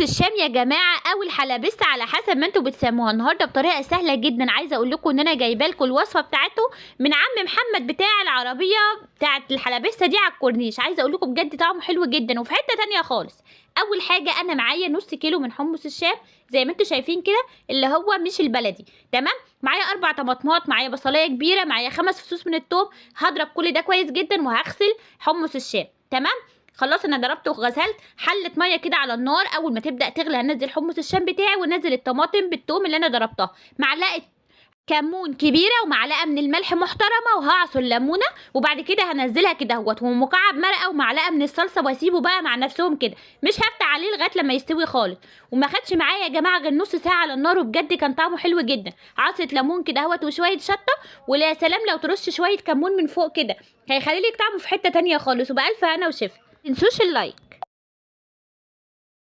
حمص الشام يا جماعه او الحلبسه على حسب ما انتوا بتسموها النهارده بطريقه سهله جدا. عايزه اقول لكم ان انا جايبه لكم الوصفه بتاعته من عم محمد بتاع العربيه بتاعه الحلبسه دي على الكورنيش. عايزه اقول لكم بجد طعمه حلو جدا وفي حته تانية خالص. اول حاجه انا معايا نص كيلو من حمص الشام زي ما انتوا شايفين كده، اللي هو مش البلدي، تمام. معايا 4 طماطمات، معايا بصلايه كبيره، معايا 5 فصوص من الثوم. هضرب كل ده كويس جدا وهغسل حمص الشام، تمام. خلاص انا ضربته وغسلت. حله ميه كده على النار، اول ما تبدا تغلي هنزل حمص الشام بتاعي ونزل الطماطم بالثوم اللي انا ضربتها، معلقه كمون كبيره ومعلقه من الملح محترمه، وهعصر ليمونه. وبعد كده هنزلها كده اهوت ومكعب مرقه ومعلقه من الصلصه واسيبه بقى مع نفسهم كده، مش هفتح عليه لغايه لما يستوي خالص. وما خدش معايا يا جماعه غير نص ساعه على النار، وبجد كان طعمه حلو جدا. عصره ليمون كده اهوت وشويه شطه، ويا سلام لو ترش شويه كمون من فوق كده، هيخلي لك طعمه في حته تانية خالص. وبألف هنا وشفا. متنسوش اللايك.